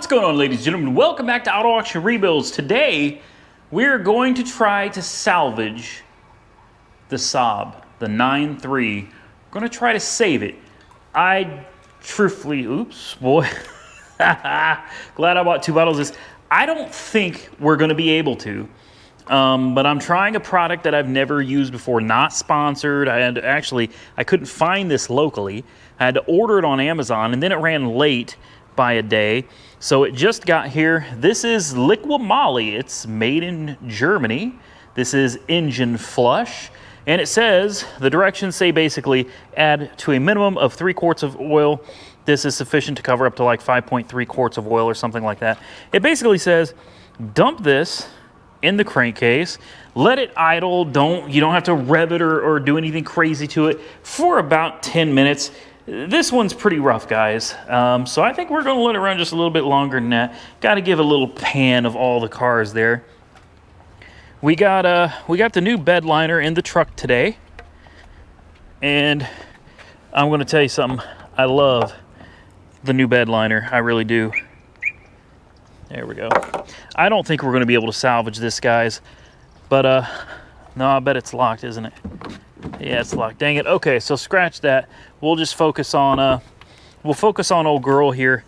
What's going on, ladies and gentlemen? Welcome back to Auto Auction Rebuilds. Today, we're going to try to salvage the Saab, the 9.3. We're going to try to save it. I truthfully, oops, boy. Glad I bought 2 bottles of this. I don't think we're going to be able to. But I'm trying a product that I've never used before, not sponsored. I couldn't find this locally. I had to order it on Amazon, and then it ran late by a day. So it just got here. This is Liqui Moly. It's made in Germany. This is engine flush. And it says, the directions say basically add to a minimum of 3 quarts of oil. This is sufficient to cover up to like 5.3 quarts of oil or something like that. It basically says, dump this in the crankcase, let it idle. You don't have to rev it or do anything crazy to it for about 10 minutes. This one's pretty rough, guys. So I think we're going to let it run just a little bit longer than that. Got to give a little pan of all the cars there. We got the new bed liner in the truck today, and I'm going to tell you something. I love the new bed liner. I really do. There we go. I don't think we're going to be able to salvage this, guys. But no, I bet it's locked, isn't it? Yeah, it's locked. Dang it. Okay, so scratch that. We'll just focus on old girl here.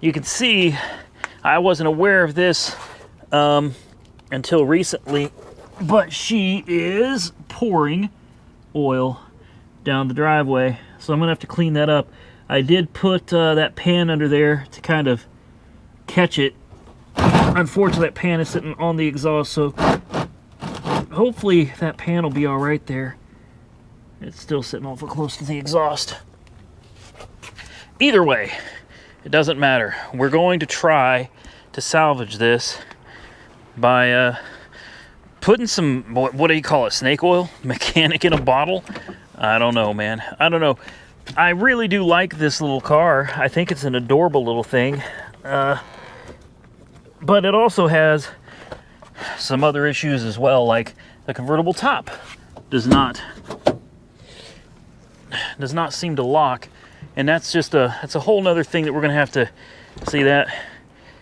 You can see I wasn't aware of this until recently, but she is pouring oil down the driveway. So I'm gonna have to clean that up. I did put that pan under there to kind of catch it. Unfortunately, that pan is sitting on the exhaust, so hopefully that pan will be all right there. It's still sitting awful close to the exhaust. Either way, it doesn't matter. We're going to try to salvage this by putting some, what do you call it, snake oil? Mechanic in a bottle? I don't know, man. I don't know. I really do like this little car. I think it's an adorable little thing. But it also has some other issues as well, like the convertible top does not seem to lock, and that's a whole nother thing that we're gonna have to see. That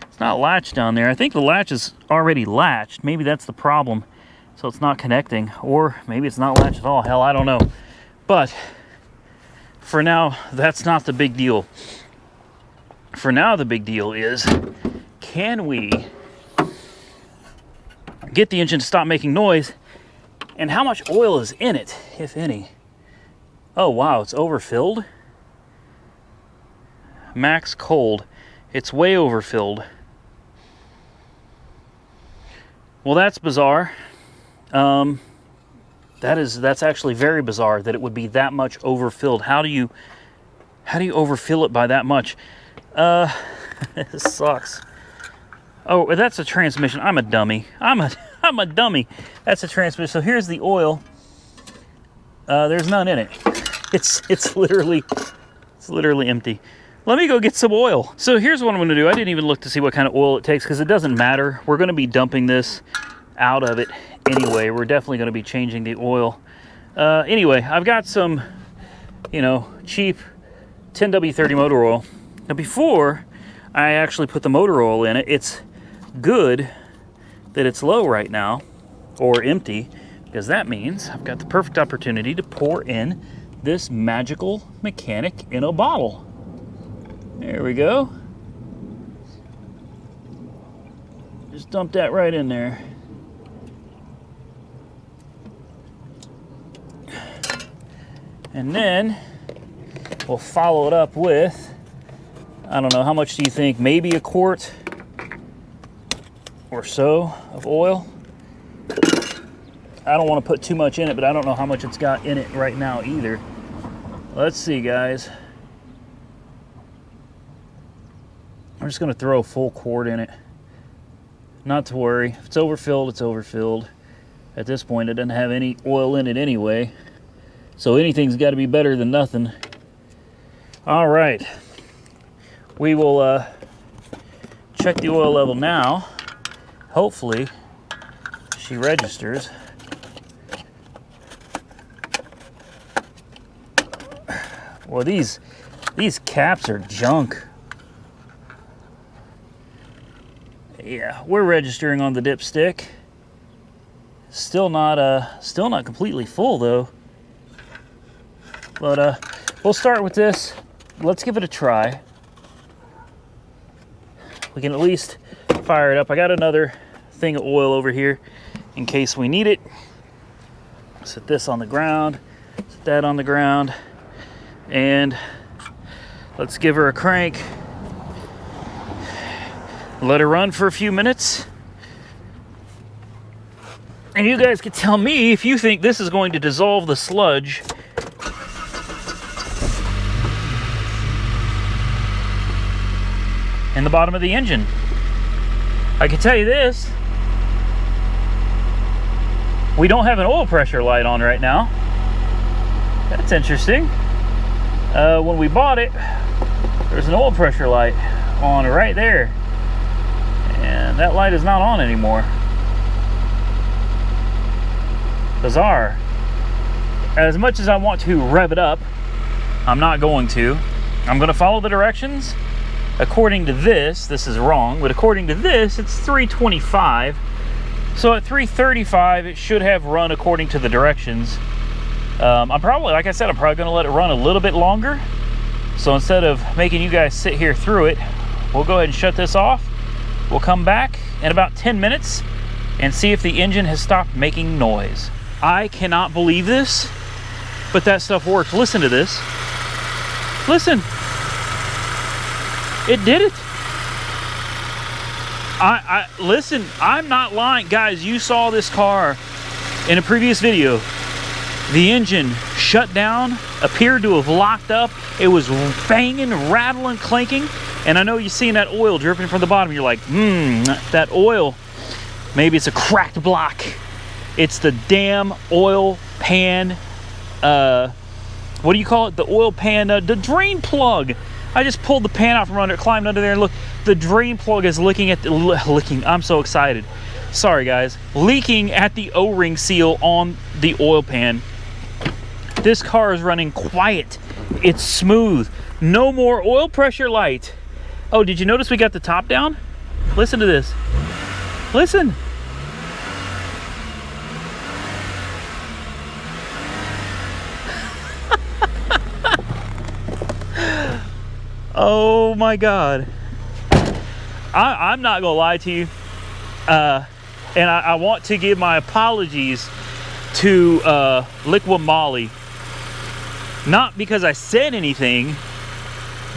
it's not latched down there. I think the latch is already latched. Maybe that's the problem, so it's not connecting, or maybe it's not latched at all. Hell, I don't know. But for now, that's not the big deal. For now, the big deal is, can we get the engine to stop making noise, and how much oil is in it, if any? Oh, wow, it's overfilled. Max cold. It's way overfilled. Well, that's bizarre. That's actually very bizarre that it would be that much overfilled. How do you overfill it by that much? This sucks. Oh, that's a transmission. I'm a dummy. I'm a dummy. That's a transmission. So here's the oil. There's none in it. It's literally empty. Let me go get some oil. So here's what I'm gonna do. I didn't even look to see what kind of oil it takes because it doesn't matter. We're gonna be dumping this out of it anyway. We're definitely gonna be changing the oil. Anyway, I've got some, cheap 10W30 motor oil. Now before I actually put the motor oil in it, it's good that it's low right now, or empty, because that means I've got the perfect opportunity to pour in this magical mechanic in a bottle. There we go. Just dump that right in there. And then we'll follow it up with, I don't know, how much do you think? Maybe a quart or so of oil. I don't want to put too much in it, but I don't know how much it's got in it right now either. Let's see, guys. I'm just going to throw a full quart in it. Not to worry. If it's overfilled, it's overfilled. At this point, it doesn't have any oil in it anyway. So anything's got to be better than nothing. All right. We will check the oil level now. Hopefully, she registers. Well, these caps are junk. Yeah, we're registering on the dipstick. Still not completely full though. But we'll start with this. Let's give it a try. We can at least fire it up. I got another thing of oil over here in case we need it. Set this on the ground, set that on the ground, and let's give her a crank. Let her run for a few minutes. And you guys can tell me if you think this is going to dissolve the sludge in the bottom of the engine. I can tell you this, we don't have an oil pressure light on right now. That's interesting. When we bought it, there's an oil pressure light on right there. And that light is not on anymore. Bizarre. As much as I want to rev it up, I'm not going to. I'm going to follow the directions. According to this is wrong, but according to this, it's 325. So at 335, it should have run according to the directions. I'm probably, like I said, I'm probably going to let it run a little bit longer. So instead of making you guys sit here through it, we'll go ahead and shut this off. We'll come back in about 10 minutes and see if the engine has stopped making noise. I cannot believe this, but that stuff works. Listen to this. Listen. It did it. Listen, I'm not lying. Guys, you saw this car in a previous video. The engine shut down, appeared to have locked up. It was banging, rattling, clanking. And I know you're seeing that oil dripping from the bottom. You're like, that oil. Maybe it's a cracked block. It's the damn oil pan, what do you call it? The oil pan, the drain plug. I just pulled the pan out from under it, climbed under there, and look, the drain plug is leaking. I'm so excited. Sorry guys. Leaking at the O-ring seal on the oil pan. This car is running quiet. It's smooth. No more oil pressure light. Oh, did you notice we got the top down? Listen to this. Listen. Oh my God. I'm not gonna lie to you. And I want to give my apologies to Liqui Moly. Not because I said anything,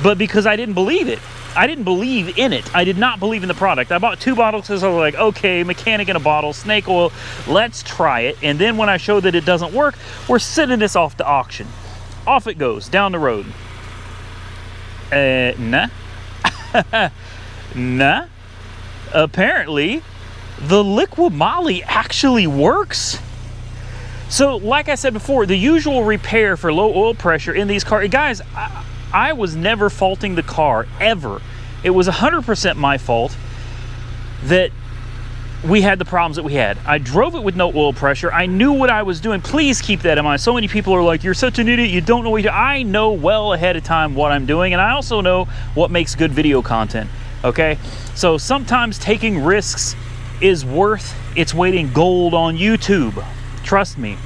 but because I didn't believe it. I didn't believe in it. I did not believe in the product. I bought 2 bottles because I was like, okay, mechanic in a bottle, snake oil, let's try it. And then when I showed that it doesn't work, we're sending this off to auction. Off it goes, down the road. Nah. Nah. Apparently, the Liqui Moly actually works. So, like I said before, the usual repair for low oil pressure in these cars, guys, I was never faulting the car, ever. It was 100% my fault that we had the problems that we had. I drove it with no oil pressure. I knew what I was doing. Please keep that in mind. So many people are like, you're such an idiot, you don't know what you do. I know well ahead of time what I'm doing, and I also know what makes good video content, okay? So sometimes taking risks is worth its weight in gold on YouTube. Trust me.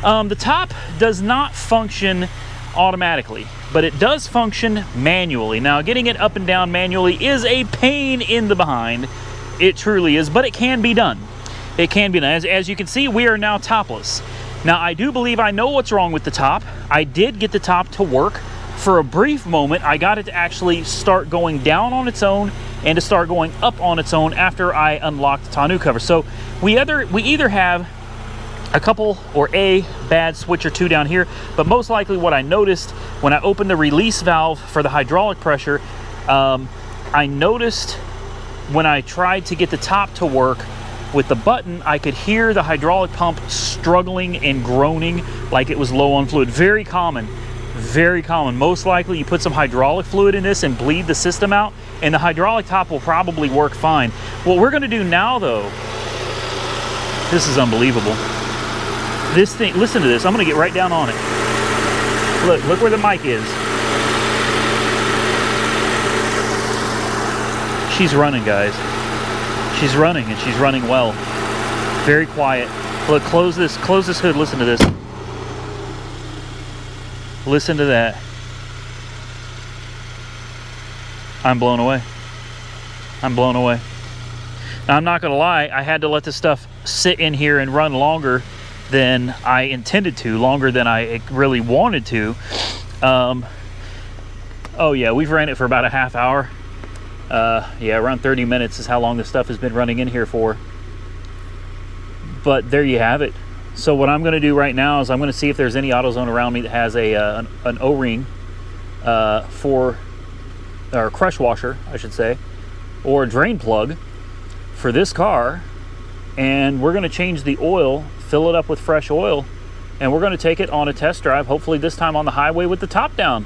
The top does not function automatically, but it does function manually. Now, getting it up and down manually is a pain in the behind. It truly is, but it can be done. It can be done. As you can see, we are now topless. Now, I do believe I know what's wrong with the top. I did get the top to work. For a brief moment, I got it to actually start going down on its own and to start going up on its own after I unlocked the tonneau cover. So we either have a couple or a bad switch or two down here, but most likely what I noticed when I opened the release valve for the hydraulic pressure, I noticed when I tried to get the top to work with the button, I could hear the hydraulic pump struggling and groaning like it was low on fluid. Very common, very common. Most likely you put some hydraulic fluid in this and bleed the system out, and the hydraulic top will probably work fine. What we're gonna do now though, this is unbelievable. This thing, listen to this, I'm gonna get right down on it. Look where the mic is. She's running, guys. She's running, and she's running well. Very quiet. Look, close this hood. Listen to this. Listen to that. I'm blown away. I'm blown away. Now, I'm not gonna lie, I had to let this stuff sit in here and run longer than I intended to, longer than I really wanted to. Oh yeah, we've ran it for about a half hour. Yeah, around 30 minutes is how long this stuff has been running in here for. But there you have it. So what I'm gonna do right now is I'm gonna see if there's any AutoZone around me that has an O-ring or crush washer, I should say, or a drain plug for this car. And we're gonna change the oil, fill it up with fresh oil, and we're gonna take it on a test drive, hopefully this time on the highway with the top down.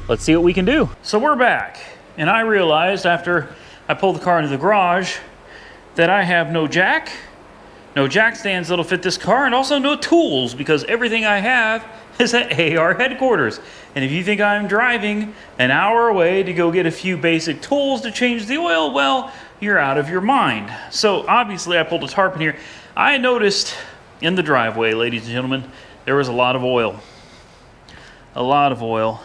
Let's see what we can do. So we're back, and I realized after I pulled the car into the garage that I have no jack stands that'll fit this car, and also no tools, because everything I have is at AR headquarters. And if you think I'm driving an hour away to go get a few basic tools to change the oil, well, you're out of your mind. So obviously I pulled a tarp in here. I noticed in the driveway, ladies and gentlemen, there was a lot of oil. A lot of oil.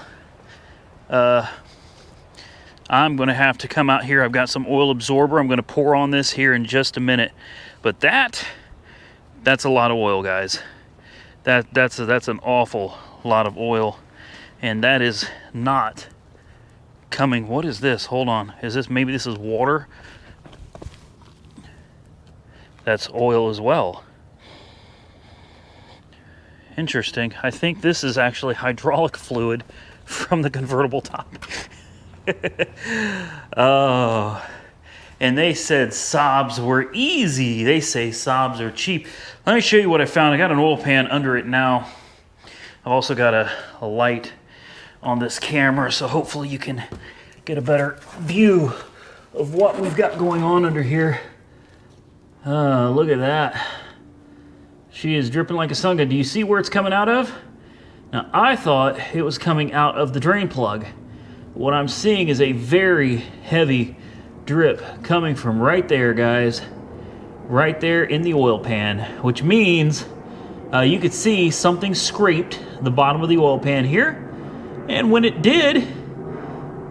I'm gonna have to come out here. I've got some oil absorber. I'm gonna pour on this here in just a minute. But that's a lot of oil, guys. That's an awful lot of oil. And that is not coming. What is this? Hold on. Maybe this is water? That's oil as well. Interesting. I think this is actually hydraulic fluid from the convertible top. Oh, and they said Saabs were easy. They say Saabs are cheap. Let me show you what I found. I got an oil pan under it now. I've also got a light on this camera, so hopefully you can get a better view of what we've got going on under here. Look at that. She is dripping like a sunga. Do you see where it's coming out of? Now, I thought it was coming out of the drain plug. What I'm seeing is a very heavy drip coming from right there, guys. Right there in the oil pan, which means you could see something scraped the bottom of the oil pan here. And when it did,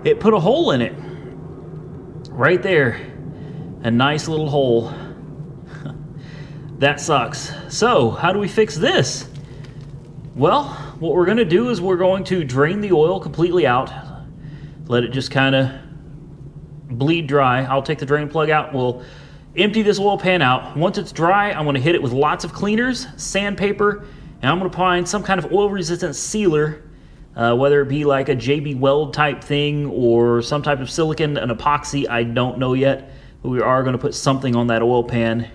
it put a hole in it. Right there. A nice little hole. That sucks. So, how do we fix this? Well, what we're going to do is we're going to drain the oil completely out. Let it just kind of bleed dry. I'll take the drain plug out. We'll empty this oil pan out. Once it's dry, I'm going to hit it with lots of cleaners, sandpaper, and I'm going to find some kind of oil-resistant sealer, whether it be like a JB Weld type thing or some type of silicone, an epoxy, I don't know yet. But we are going to put something on that oil pan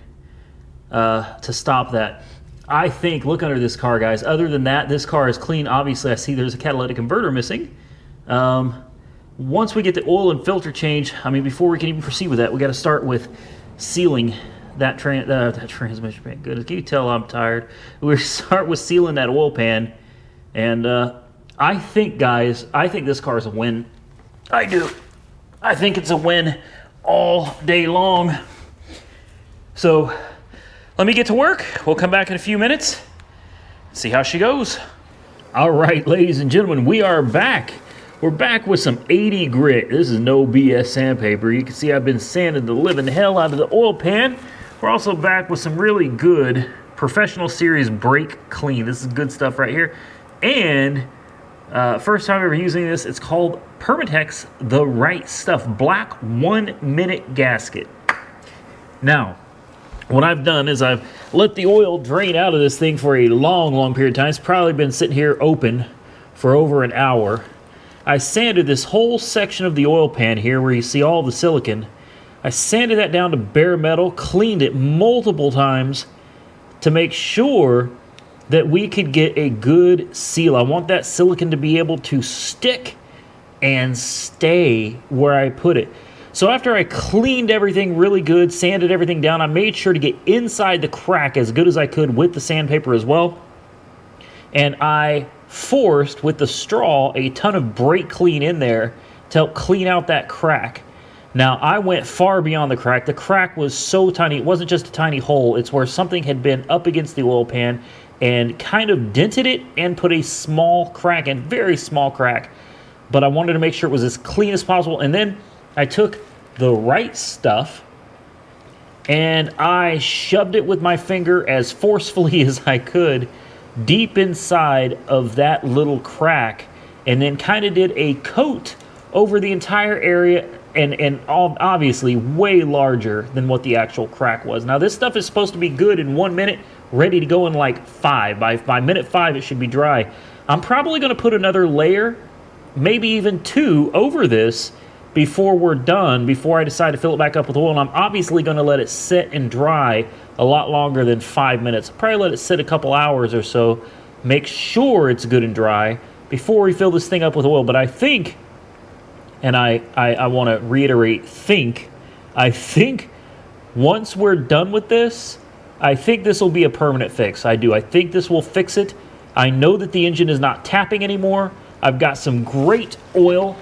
to stop that. I think, look under this car, guys. Other than that, this car is clean. Obviously, I see there's a catalytic converter missing. Once we get the oil and filter change, I mean, before we can even proceed with that, we got to start with sealing that transmission pan. Good. Can you tell I'm tired? We start with sealing that oil pan, and I think, guys, I think this car is a win. I do. I think it's a win all day long. So let me get to work. We'll come back in a few minutes, see how she goes. All right, ladies and gentlemen, we are back. We're back with some 80 grit. This is no BS sandpaper. You can see I've been sanding the living hell out of the oil pan. We're also back with some really good Professional Series brake clean. This is good stuff right here. And first time ever using this, it's called Permatex The Right Stuff Black 1 Minute Gasket. Now, what I've done is I've let the oil drain out of this thing for a long period of time. It's probably been sitting here open for over an hour. I sanded this whole section of the oil pan here where you see all the silicone. I sanded that down to bare metal, cleaned it multiple times to make sure that we could get a good seal. I want that silicone to be able to stick and stay where I put it. So after I cleaned everything really good, sanded everything down, I made sure to get inside the crack as good as I could with the sandpaper as well. And I forced, with the straw, a ton of brake clean in there to help clean out that crack. Now, I went far beyond the crack. The crack was so tiny. It wasn't just a tiny hole. It's where something had been up against the oil pan and kind of dented it and put a small crack in, very small crack. But I wanted to make sure it was as clean as possible. And then I took the right stuff and I shoved it with my finger as forcefully as I could deep inside of that little crack, and then kind of did a coat over the entire area, and obviously way larger than what the actual crack was. Now, this stuff is supposed to be good in 1 minute, ready to go in like 5. By minute 5, it should be dry. I'm probably going to put another layer, maybe even 2, over this before we're done, before I decide to fill it back up with oil. And I'm obviously going to let it sit and dry a lot longer than 5 minutes. Probably let it sit a couple hours or so, make sure it's good and dry before we fill this thing up with oil. But I think, and I want to reiterate, I think once we're done with this, I think this will be a permanent fix. I do. I think this will fix it. I know that the engine is not tapping anymore. I've got some great oil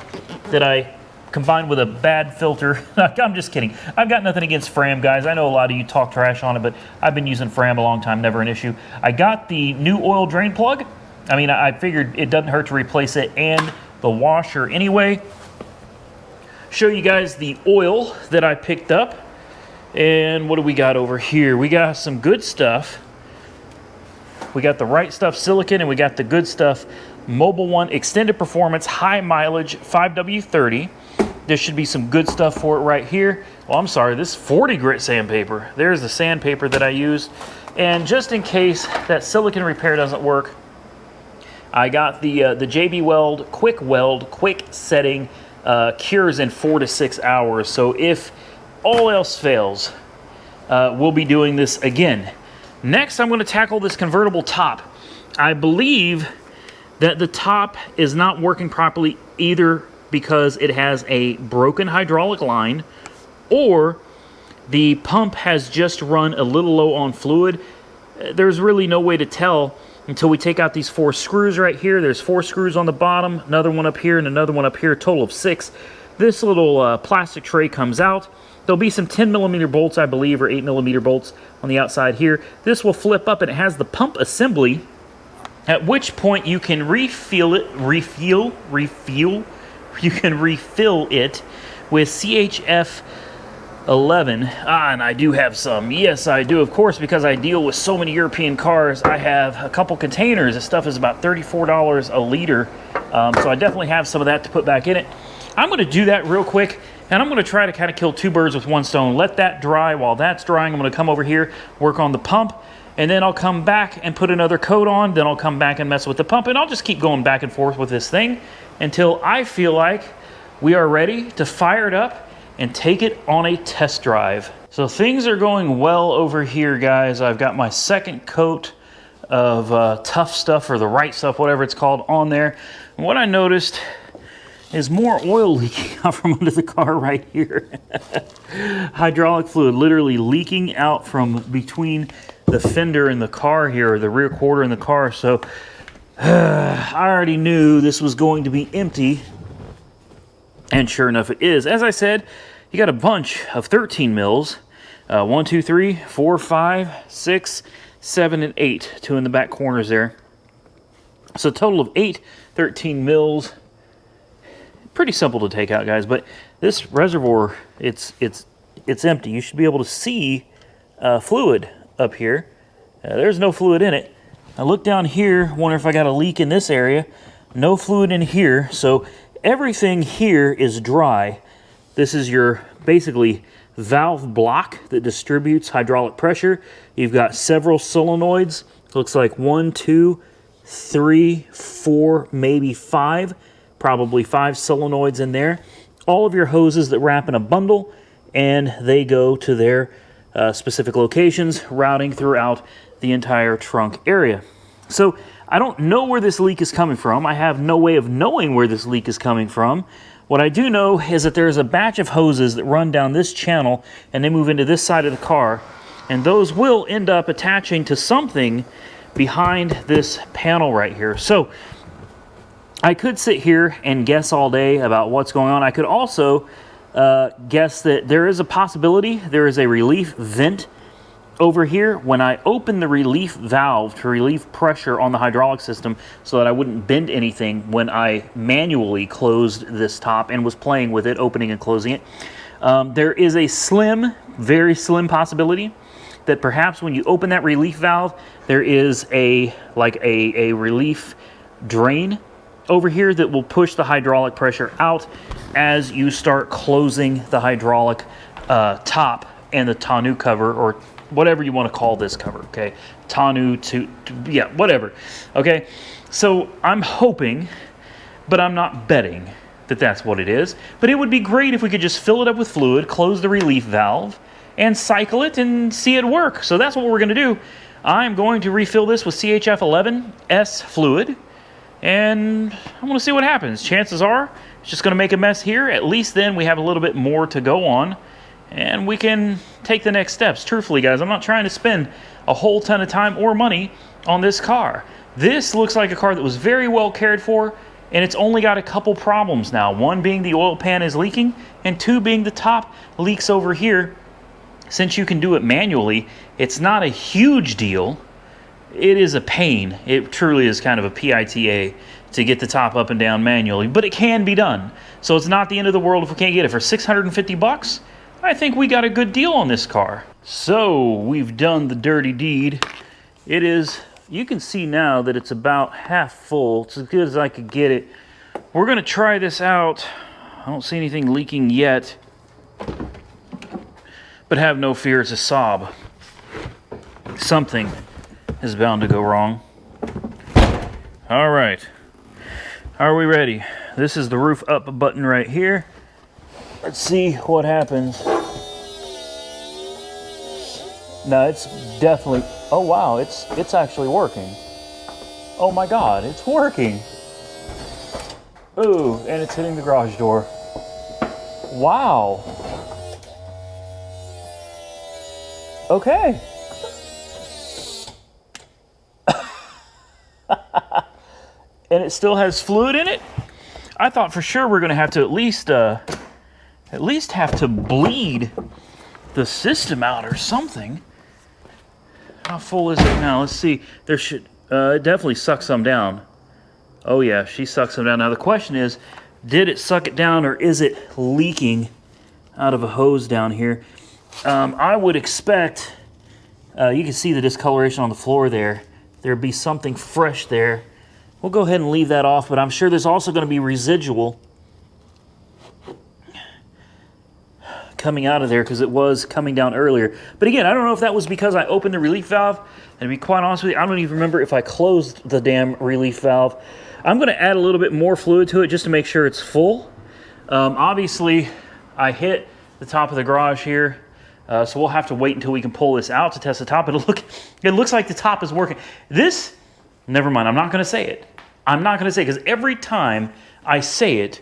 that I combined with a bad filter. I'm just kidding. I've got nothing against Fram, guys. I know a lot of you talk trash on it, but I've been using Fram a long time, never an issue. I got the new oil drain plug. I mean, I figured it doesn't hurt to replace it, and the washer anyway. Show you guys the oil that I picked up. And what do we got over here? We got some good stuff. We got the right stuff silicon, and we got the good stuff Mobil 1 extended performance high mileage 5W30. There should be some good stuff for it right here. Well, I'm sorry, this 40 grit sandpaper. There's the sandpaper that I used. And just in case that silicon repair doesn't work, I got the JB Weld, quick setting, cures in 4 to 6 hours. So if all else fails, we'll be doing this again. Next, I'm going to tackle this convertible top. I believe that the top is not working properly either because it has a broken hydraulic line, or the pump has just run a little low on fluid. There's really no way to tell until we take out these 4 screws right here. There's 4 screws on the bottom, another one up here, and another one up here, a total of 6. This little plastic tray comes out. There'll be some 10mm bolts, I believe, or 8mm bolts on the outside here. This will flip up, and it has the pump assembly, at which point you can refill it with CHF 11. And I do have some. Yes, I do, of course, because I deal with so many European cars. I have a couple containers. This stuff is about $34 a liter, so I definitely have some of that to put back in it. I'm going to do that real quick, and I'm going to try to kind of kill 2 birds with 1 stone. Let that dry. While that's drying, I'm going to come over here, work on the pump, and then I'll come back and put another coat on. Then I'll come back and mess with the pump, and I'll just keep going back and forth with this thing until I feel like we are ready to fire it up and take it on a test drive. So things are going well over here, guys. I've got my second coat of tough stuff, or the right stuff, whatever it's called, on there. And what I noticed is more oil leaking out from under the car right here. Hydraulic fluid literally leaking out from between the fender and the car here, or the rear quarter in the car. So I already knew this was going to be empty, and sure enough it is. As I said, you got a bunch of 13 mils. 1, 2, 3, 4, 5, 6, 7, and 8. 2 in the back corners there. So a total of 8 13 mils. Pretty simple to take out, guys, but this reservoir, it's empty. You should be able to see fluid up here. There's no fluid in it. I look down here, wonder if I got a leak in this area. No fluid in here, so everything here is dry. This is your basically valve block that distributes hydraulic pressure. You've got several solenoids. Looks like 1, 2, 3, 4, maybe 5. Probably 5 solenoids in there. All of your hoses that wrap in a bundle, and they go to their specific locations, routing throughout the entire trunk area. So I don't know where this leak is coming from. I have no way of knowing where this leak is coming from. What I do know is that there's a batch of hoses that run down this channel, and they move into this side of the car, and those will end up attaching to something behind this panel right here. So I could sit here and guess all day about what's going on. I could also guess that there is a possibility there is a relief vent over here. When I opened the relief valve to relieve pressure on the hydraulic system so that I wouldn't bend anything when I manually closed this top and was playing with it, opening and closing it, there is a slim, very slim possibility that perhaps when you open that relief valve, there is a relief drain over here that will push the hydraulic pressure out as you start closing the hydraulic top and the tonneau cover, or whatever you want to call this cover, okay? Tonneau yeah, whatever, okay? So I'm hoping, but I'm not betting that that's what it is. But it would be great if we could just fill it up with fluid, close the relief valve, and cycle it and see it work. So that's what we're going to do. I'm going to refill this with CHF11S fluid, and I'm going to see what happens. Chances are it's just going to make a mess here. At least then we have a little bit more to go on, and we can take the next steps. Truthfully, guys, I'm not trying to spend a whole ton of time or money on this car. This looks like a car that was very well cared for, and it's only got a couple problems now. One being the oil pan is leaking, and two being the top leaks over here. Since you can do it manually, it's not a huge deal. It is a pain. It truly is kind of a PITA to get the top up and down manually, but it can be done. So it's not the end of the world if we can't get it. For 650 bucks, I think we got a good deal on this car. So we've done the dirty deed. It is, you can see now that it's about half full. It's as good as I could get it. We're gonna try this out. I don't see anything leaking yet, but have no fear, it's a Saab. Something is bound to go wrong. All right, are we ready? This is the roof up button right here. Let's see what happens. No, it's definitely, oh wow, it's actually working. Oh my God, it's working. Ooh, and it's hitting the garage door. Wow. Okay. And it still has fluid in it? I thought for sure we're gonna have to at least have to bleed the system out or something. How full is it now? Let's see. There should, it definitely sucks some down. Oh yeah, she sucks some down. Now the question is, did it suck it down or is it leaking out of a hose down here? I would expect, you can see the discoloration on the floor there. There'd be something fresh there. We'll go ahead and leave that off, but I'm sure there's also going to be residual coming out of there because it was coming down earlier. But again, I don't know if that was because I opened the relief valve. And to be quite honest with you, I don't even remember if I closed the damn relief valve. I'm going to add a little bit more fluid to it just to make sure it's full. Obviously, I hit the top of the garage here. So we'll have to wait until we can pull this out to test the top. It looks like the top is working. This, never mind, I'm not going to say it. I'm not going to say it because every time I say it,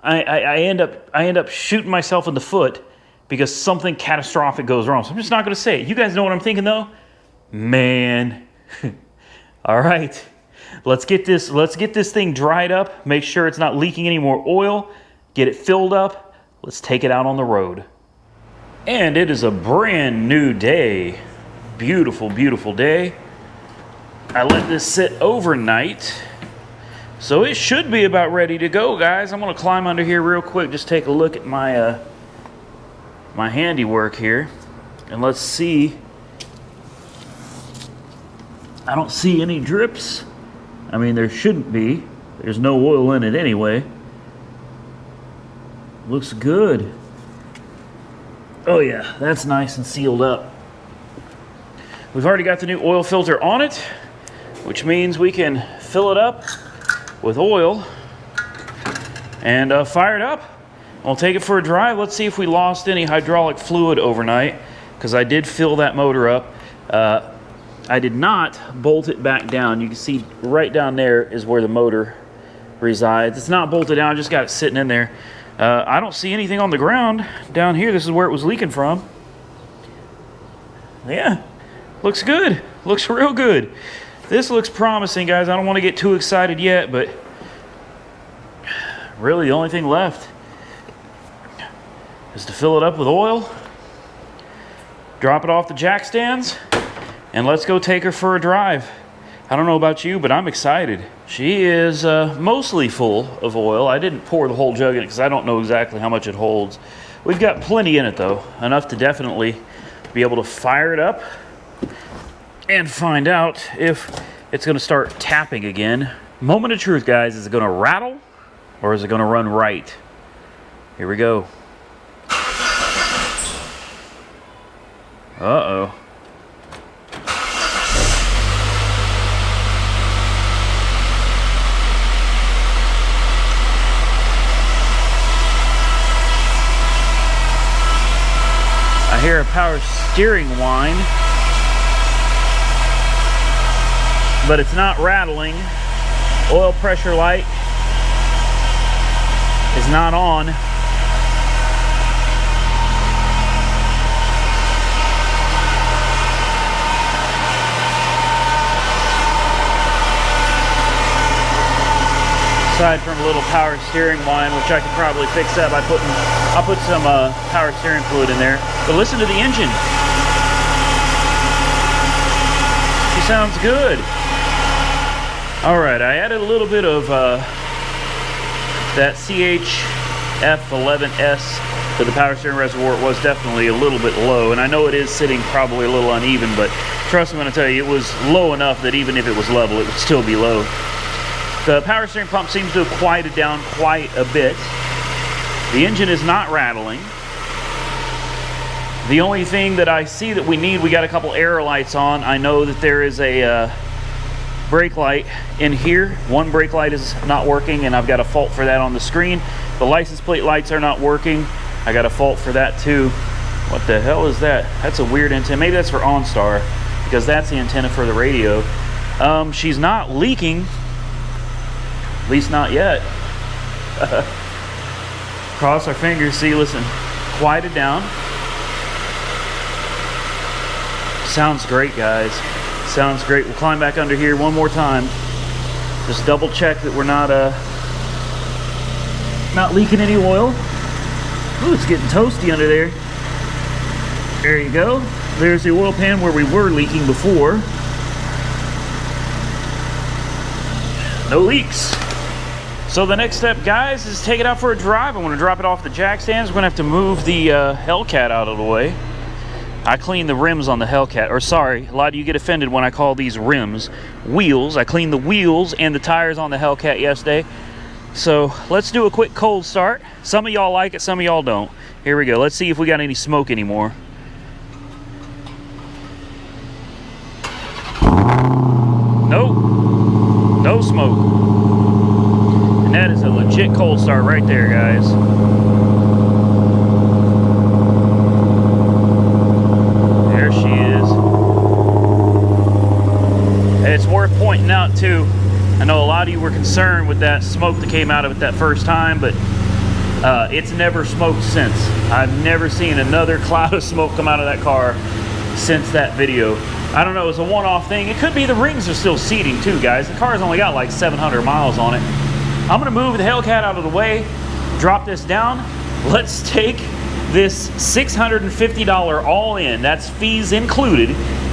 I end up shooting myself in the foot because something catastrophic goes wrong. So I'm just not going to say it. You guys know what I'm thinking though? Man. All right. Let's get this thing dried up. Make sure it's not leaking any more oil. Get it filled up. Let's take it out on the road. And it is a brand new day. Beautiful, beautiful day. I let this sit overnight, so it should be about ready to go, guys. I'm gonna climb under here real quick, just take a look at my my handiwork here, and let's see. I don't see any drips. I mean, there shouldn't be. There's no oil in it anyway. Looks good. Oh yeah, that's nice and sealed up. We've already got the new oil filter on it, which means we can fill it up with oil and fire it up. I'll take it for a drive. Let's see if we lost any hydraulic fluid overnight, because I did fill that motor up. I did not bolt it back down. You can see right down there is where the motor resides. It's not bolted down, I just got it sitting in there. I don't see anything on the ground down here. This is where it was leaking from. Yeah, looks good. Looks real good. This looks promising, guys. I don't want to get too excited yet, but really the only thing left is to fill it up with oil, drop it off the jack stands, and let's go take her for a drive. I don't know about you, but I'm excited. She is mostly full of oil. I didn't pour the whole jug in it because I don't know exactly how much it holds. We've got plenty in it though, enough to definitely be able to fire it up and find out if it's gonna start tapping again. Moment of truth, guys. Is it gonna rattle or is it gonna run right? Here we go. Uh-oh. I hear a power steering whine, but it's not rattling. Oil pressure light is not on. Aside from a little power steering whine, which I could probably fix that by I'll put some power steering fluid in there. But listen to the engine. She sounds good. All right, I added a little bit of that CHF11S to the power steering reservoir. It was definitely a little bit low, and I know it is sitting probably a little uneven, but trust me when I tell you, it was low enough that even if it was level, it would still be low. The power steering pump seems to have quieted down quite a bit. The engine is not rattling. The only thing that I see that we need, we got a couple error lights on. I know that there is a brake light in here. One brake light is not working, and I've got a fault for that on the screen. The license plate lights are not working. I got a fault for that too. What the hell is that? That's a weird antenna. Maybe that's for OnStar, because that's the antenna for the radio. She's not leaking. At least not yet. Cross our fingers. See, listen, quieted down. Sounds great, guys. Sounds great. We'll climb back under here one more time. Just double check that we're not leaking any oil. Ooh, it's getting toasty under there. There you go. There's the oil pan where we were leaking before. No leaks. So the next step, guys, is take it out for a drive. I want to drop it off the jack stands. We're going to have to move the Hellcat out of the way. I cleaned the rims on the Hellcat. Or sorry, a lot of you get offended when I call these rims wheels. I cleaned the wheels and the tires on the Hellcat yesterday. So let's do a quick cold start. Some of y'all like it, some of y'all don't. Here we go. Let's see if we got any smoke anymore. Nope. No smoke. And that is a legit cold start right there, guys. There she is. And it's worth pointing out too, I know a lot of you were concerned with that smoke that came out of it that first time, but it's never smoked since. I've never seen another cloud of smoke come out of that car since that video. I don't know, it was a one-off thing. It could be the rings are still seating too, guys. The car's only got like 700 miles on it. I'm gonna move the Hellcat out of the way, drop this down. Let's take this $650 all-in, that's fees included,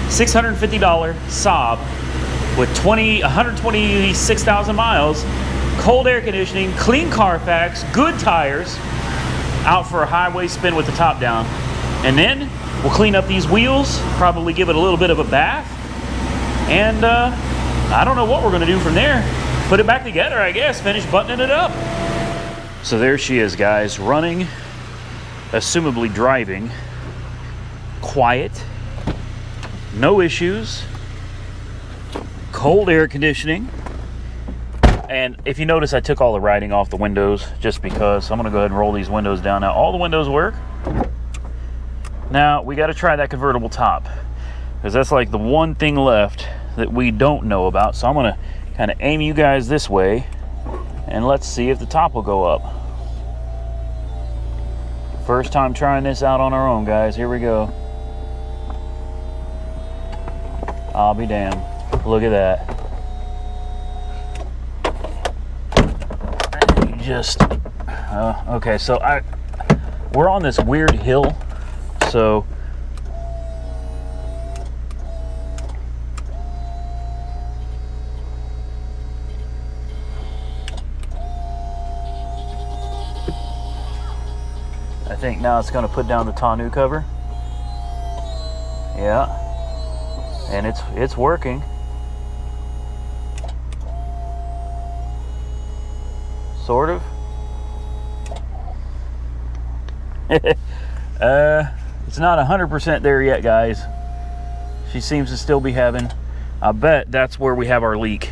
$650 Saab with 126,000 miles, cold air conditioning, clean Carfax, good tires, out for a highway spin with the top down. And then we'll clean up these wheels, probably give it a little bit of a bath, and I don't know what we're gonna do from there. Put it back together, I guess, finish buttoning it up. So there she is, guys, running, assumably driving, quiet, no issues, cold air conditioning. And if you notice, I took all the writing off the windows just because. I'm gonna go ahead and roll these windows down. Now, all the windows work. Now, we gotta try that convertible top, because that's like the one thing left that we don't know about. So I'm gonna kind of aim you guys this way, and let's see if the top will go up. First time trying this out on our own, guys. Here we go. I'll be damned. Look at that. Okay, so we're on this weird hill, so I think now it's going to put down the tonneau cover. Yeah, and it's working. Sort of. It's not 100% there yet, guys. She seems to still be having. I bet that's where we have our leak.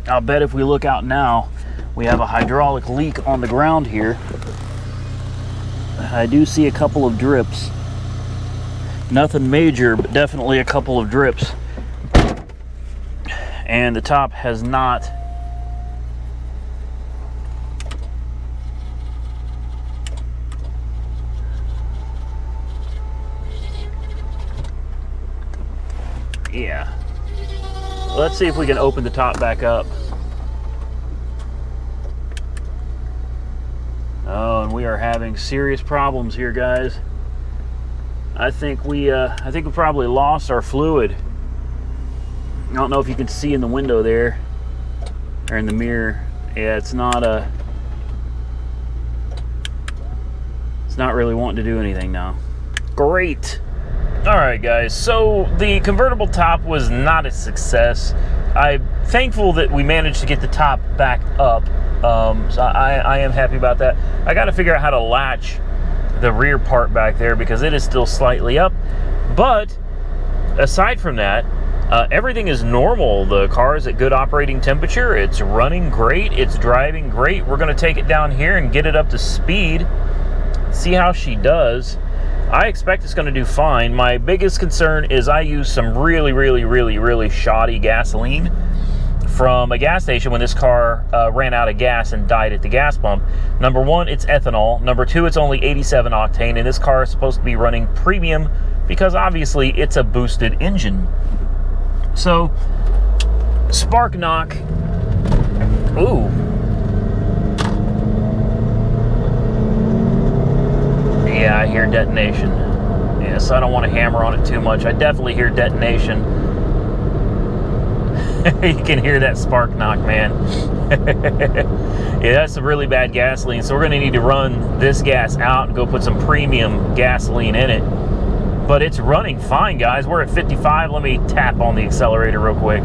I'll bet if we look out now, we have a hydraulic leak on the ground here. I do see a couple of drips. Nothing major, but definitely a couple of drips. And the top has not yeah. Let's see if we can open the top back up. Oh, and we are having serious problems here, guys. I think we probably lost our fluid. I don't know if you can see in the window there, or in the mirror. Yeah, it's not really wanting to do anything now. Great. All right, guys. So the convertible top was not a success. I'm thankful that we managed to get the top back up. So I am happy about that. I got to figure out how to latch the rear part back there because it is still slightly up. But aside from that, everything is normal. The car is at good operating temperature. It's running great. It's driving great. We're going to take it down here and get it up to speed. See how she does. I expect it's going to do fine. My biggest concern is I used some really shoddy gasoline from a gas station when this car ran out of gas and died at the gas pump. Number one, it's ethanol. Number two, it's only 87 octane, and this car is supposed to be running premium because obviously it's a boosted engine. So, spark knock. Ooh. Yeah, I hear detonation. Yes, I don't want to hammer on it too much. I definitely hear detonation. You can hear that spark knock, man. Yeah, that's some really bad gasoline. So we're going to need to run this gas out and go put some premium gasoline in it. But it's running fine, guys. We're at 55. Let me tap on the accelerator real quick.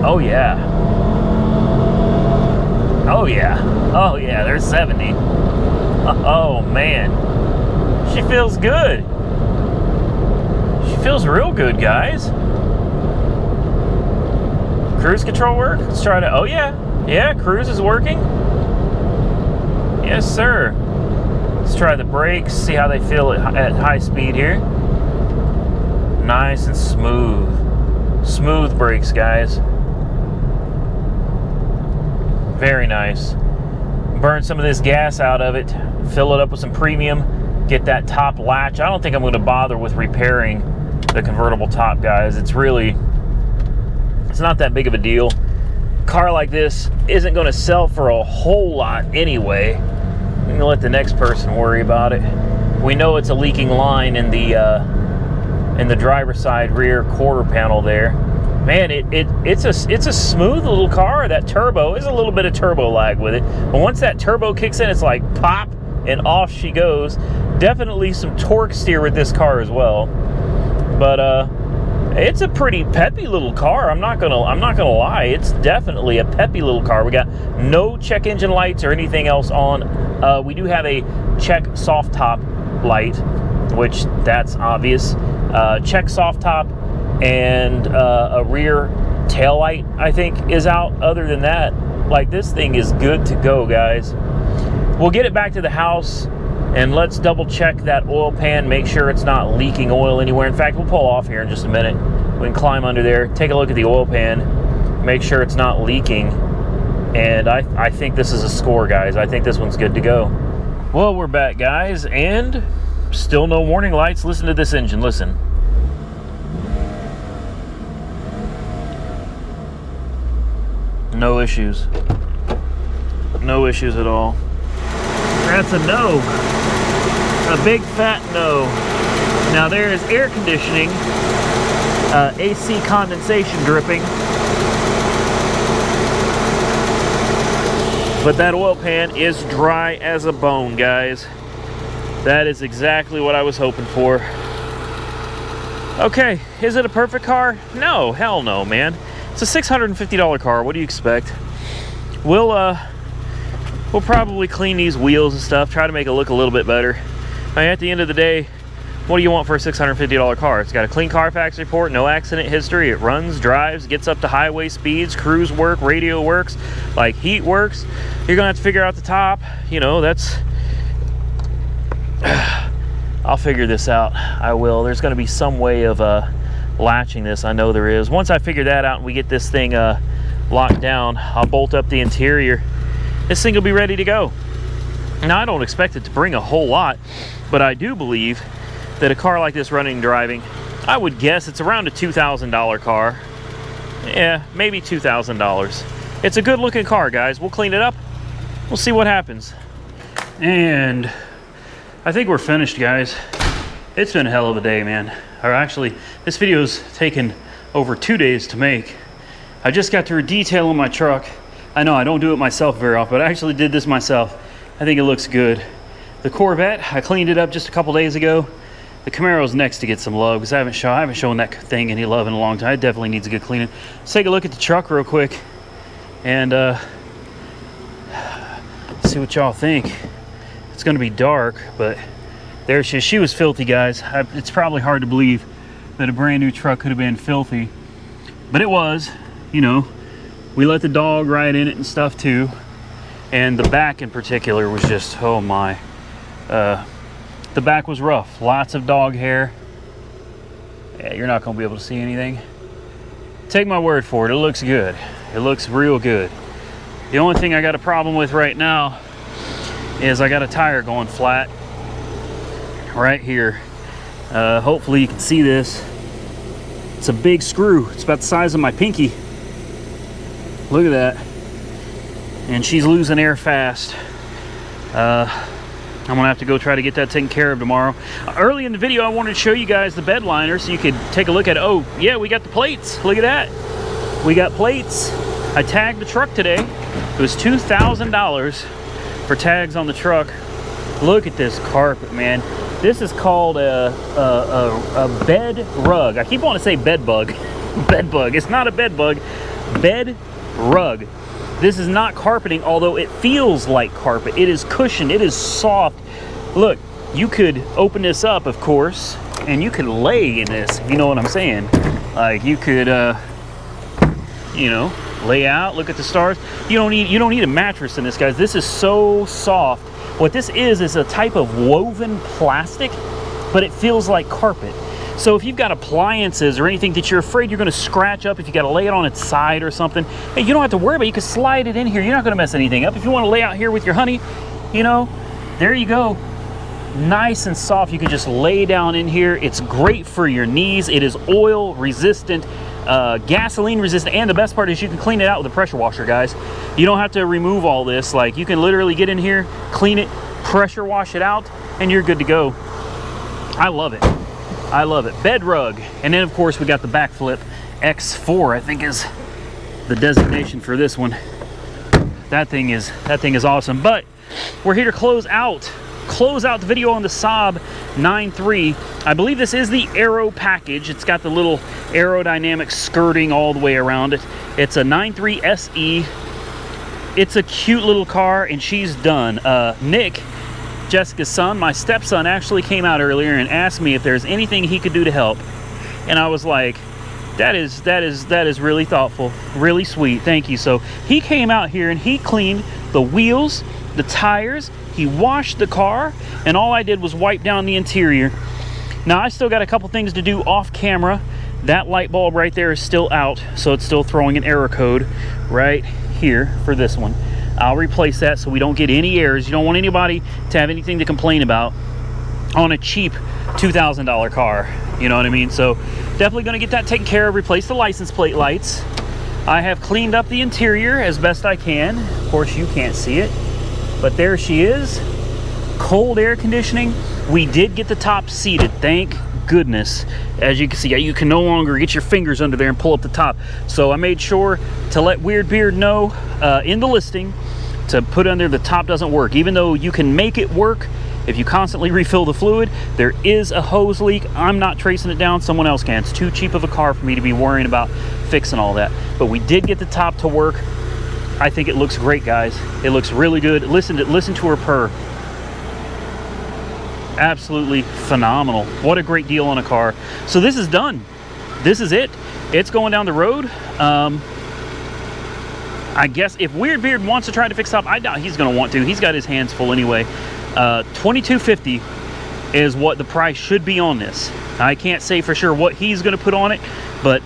Oh, yeah. Oh, yeah. Oh, yeah, there's 70. Oh, man. She feels good. She feels real good, guys. Cruise control work? Let's try to, oh yeah. Yeah, cruise is working. Yes, sir. Let's try the brakes, see how they feel at high speed here. Nice and smooth. Smooth brakes, guys. Very nice. Burn some of this gas out of it. Fill it up with some premium. Get that top latch. I don't think I'm going to bother with repairing the convertible top, guys. It's not that big of a deal. Car like this isn't going to sell for a whole lot anyway. I'm going to let the next person worry about it. We know it's a leaking line in the driver's side rear quarter panel there. Man, it's a smooth little car. That turbo is a little bit of turbo lag with it, but once that turbo kicks in, it's like pop and off she goes. Definitely some torque steer with this car as well, but it's a pretty peppy little car. I'm not gonna lie. It's definitely a peppy little car. We got no check engine lights or anything else on. We do have a check soft top light, which that's obvious. Check soft top and a rear tail light, I think, is out. Other than that, like, this thing is good to go, guys. We'll get it back to the house and let's double check that oil pan, make sure it's not leaking oil anywhere. In fact, we'll pull off here in just a minute. We can climb under there, take a look at the oil pan, make sure it's not leaking. And I think this is a score, guys. I think this one's good to go. Well, we're back, guys, and still no warning lights. Listen to this engine, listen. No issues. No issues at all. That's a no. A big fat no. Now there is air conditioning, AC condensation dripping. But that oil pan is dry as a bone, guys. That is exactly what I was hoping for. Okay, is it a perfect car? No, hell no, man. It's a $650 car. What do you expect? We'll probably clean these wheels and stuff, try to make it look a little bit better. I mean, at the end of the day, what do you want for a $650 car? It's got a clean Carfax report, no accident history. It runs, drives, gets up to highway speeds, cruise work, radio works, like heat works. You're gonna have to figure out the top. You know, that's... I'll figure this out. I will. There's gonna be some way of latching this. I know there is. Once I figure that out and we get this thing locked down, I'll bolt up the interior. This thing will be ready to go. Now, I don't expect it to bring a whole lot, but I do believe that a car like this running and driving, I would guess it's around a $2,000 car. Yeah, maybe $2,000. It's a good looking car, guys. We'll clean it up. We'll see what happens. And I think we're finished, guys. It's been a hell of a day, man. Or actually, this video's taken over 2 days to make. I just got through detailing my truck. I know I don't do it myself very often, but I actually did this myself. I think it looks good. The Corvette, I cleaned it up just a couple days ago. The Camaro's next to get some love because I haven't shown that thing any love in a long time. It definitely needs a good cleaning. Let's take a look at the truck real quick and see what y'all think. It's gonna be dark, but there she is. She was filthy, guys. It's probably hard to believe that a brand new truck could have been filthy, but it was. You know, we let the dog ride in it and stuff too, and the back in particular was just, oh my. The back was rough. Lots of dog hair. Yeah, you're not gonna be able to see anything. Take my word for it, it looks good. It looks real good. The only thing I got a problem with right now is I got a tire going flat right here. Hopefully you can see this. It's a big screw. It's about the size of my pinky. Look at that. And she's losing air fast. I'm gonna have to go try to get that taken care of tomorrow. Early in the video, I wanted to show you guys the bed liner so you could take a look at it. Oh, yeah, we got the plates. Look at that. We got plates. I tagged the truck today. It was $2,000 for tags on the truck. Look at this carpet, man. This is called a bed rug. I keep wanting to say bed bug. Bed bug. It's not a bed bug. Bed rug. This is not carpeting, although it feels like carpet. It is cushioned. It is soft. Look, you could open this up, of course, and you could lay in this. You know what I'm saying? Like you could, you know, lay out. Look at the stars. You don't need a mattress in this, guys. This is so soft. What this is a type of woven plastic, but it feels like carpet. So if you've got appliances or anything that you're afraid you're going to scratch up, if you got to lay it on its side or something, hey, you don't have to worry about it. You can slide it in here. You're not going to mess anything up. If you want to lay out here with your honey, you know, there you go. Nice and soft. You can just lay down in here. It's great for your knees. It is oil resistant, gasoline resistant, and the best part is you can clean it out with a pressure washer, guys. You don't have to remove all this. Like, you can literally get in here, clean it, pressure wash it out, and you're good to go. I love it. I love it. Bed rug. And then of course we got the backflip X4, I think is the designation for this one. That thing is awesome. But we're here to close out the video on the Saab 9.3. I believe this is the Aero package. It's got the little aerodynamic skirting all the way around it. It's a 9.3 SE. It's a cute little car, and she's done. Nick, Jessica's son, my stepson, actually came out earlier and asked me if there's anything he could do to help. And I was like, that is really thoughtful, really sweet, thank you. So he came out here and he cleaned the wheels, the tires, he washed the car, and all I did was wipe down the interior. Now I still got a couple things to do off camera. That light bulb right there is still out, so it's still throwing an error code right here for this one. I'll replace that so we don't get any errors. You don't want anybody to have anything to complain about on a cheap $2,000 car. You know what I mean? So definitely going to get that taken care of. Replace the license plate lights. I have cleaned up the interior as best I can. Of course, you can't see it, but there she is. Cold air conditioning, We did get the top seated, thank goodness. As you can see, you can no longer get your fingers under there and pull up the top. So I made sure to let Weird Beard know in the listing to put under the top doesn't work. Even though you can make it work if you constantly refill the fluid, there is a hose leak. I'm not tracing it down, someone else can. It's too cheap of a car for me to be worrying about fixing all that. But we did get the top to work. I think it looks great, guys. It looks really good. Listen to her purr. Absolutely phenomenal. What a great deal on a car. So this is done. This is it. It's going down the road. I guess if Weird Beard wants to try to fix up, I doubt he's going to want to. He's got his hands full anyway. $22.50 is what the price should be on this. I can't say for sure what he's going to put on it, but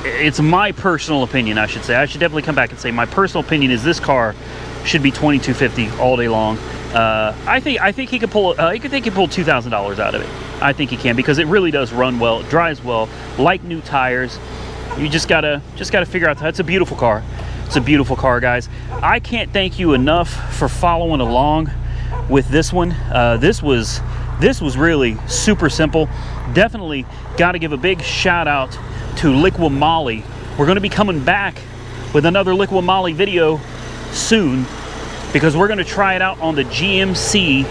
it's my personal opinion, I should say. I should definitely come back and say my personal opinion is this car should be $22.50 all day long. I think he could pull $2,000 out of it. I think he can, because it really does run well, it drives well, like new tires. You just gotta figure out. It's a beautiful car. It's a beautiful car, guys. I can't thank you enough for following along with this one. This was really super simple. Definitely got to give a big shout out to Liqui Moly. We're going to be coming back with another Liqui Moly video soon, because we're going to try it out on the GMC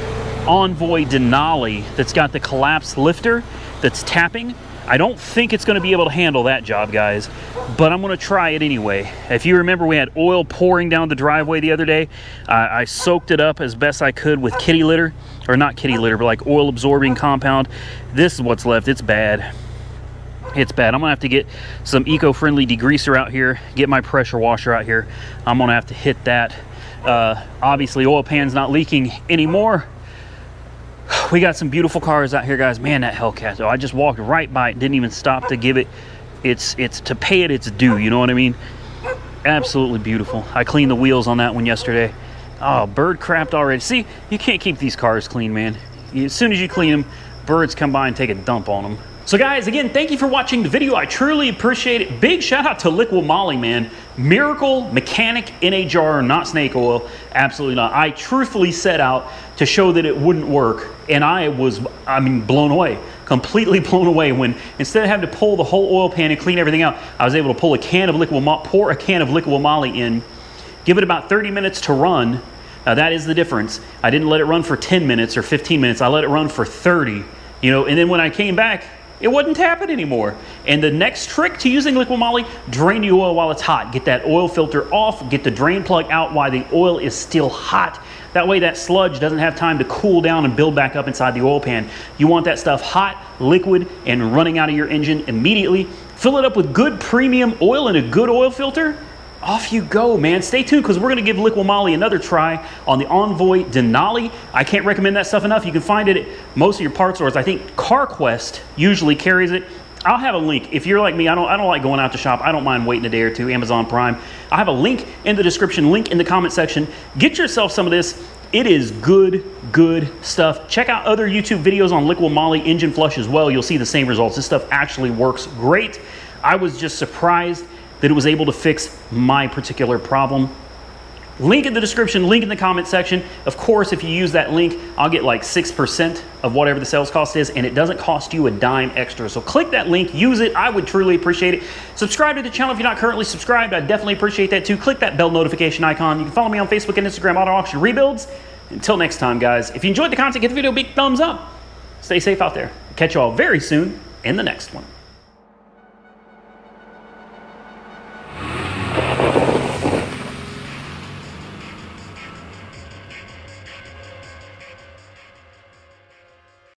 Envoy Denali that's got the collapsed lifter that's tapping. I don't think it's going to be able to handle that job, guys, but I'm going to try it anyway. If you remember, we had oil pouring down the driveway the other day. I soaked it up as best I could with kitty litter, or not kitty litter, but like oil absorbing compound. This is what's left. It's bad. It's bad. I'm going to have to get some eco-friendly degreaser out here, get my pressure washer out here. I'm going to have to hit that. Obviously, oil pan's not leaking anymore. We got some beautiful cars out here, guys. Man, that Hellcat, though, I just walked right by it, didn't even stop to give it it's to pay it its due, you know what I mean? Absolutely beautiful. I cleaned the wheels on that one yesterday. Oh, bird crapped already. See, you can't keep these cars clean, man. As soon as you clean them, birds come by and take a dump on them. So guys, again, thank you for watching the video. I truly appreciate it. Big shout out to Liqui Moly, man. Miracle mechanic in a jar, not snake oil. Absolutely not. I truthfully set out to show that it wouldn't work, and I mean, blown away. Completely blown away when, instead of having to pull the whole oil pan and clean everything out, I was able to pull a can of pour a can of Liqui Moly in, give it about 30 minutes to run. Now that is the difference. I didn't let it run for 10 minutes or 15 minutes. I let it run for 30, you know, and then when I came back, it wasn't tapping anymore. And the next trick to using Liqui Moly, drain the oil while it's hot. Get that oil filter off, get the drain plug out while the oil is still hot. That way that sludge doesn't have time to cool down and build back up inside the oil pan. You want that stuff hot, liquid, and running out of your engine immediately. Fill it up with good premium oil and a good oil filter. Off you go, man. Stay tuned, because we're going to give Liqui Moly another try on the Envoy Denali. I can't recommend that stuff enough. You can find it at most of your parts stores. I think CarQuest usually carries it. I'll have a link. If you're like me, I don't like going out to shop. I don't mind waiting a day or two. Amazon Prime. I'll have a link in the description, link in the comment section. Get yourself some of this. It is good stuff. Check out other YouTube videos on Liqui Moly engine flush as well. You'll see the same results. This stuff actually works great. I was just surprised that it was able to fix my particular problem. Link in the description, link in the comment section. Of course, if you use that link, I'll get like 6% of whatever the sales cost is, and it doesn't cost you a dime extra. So click that link, use it. I would truly appreciate it. Subscribe to the channel if you're not currently subscribed. I'd definitely appreciate that too. Click that bell notification icon. You can follow me on Facebook and Instagram, Auto Auction Rebuilds. Until next time, guys, if you enjoyed the content, give the video a big thumbs up. Stay safe out there. Catch you all very soon in the next one.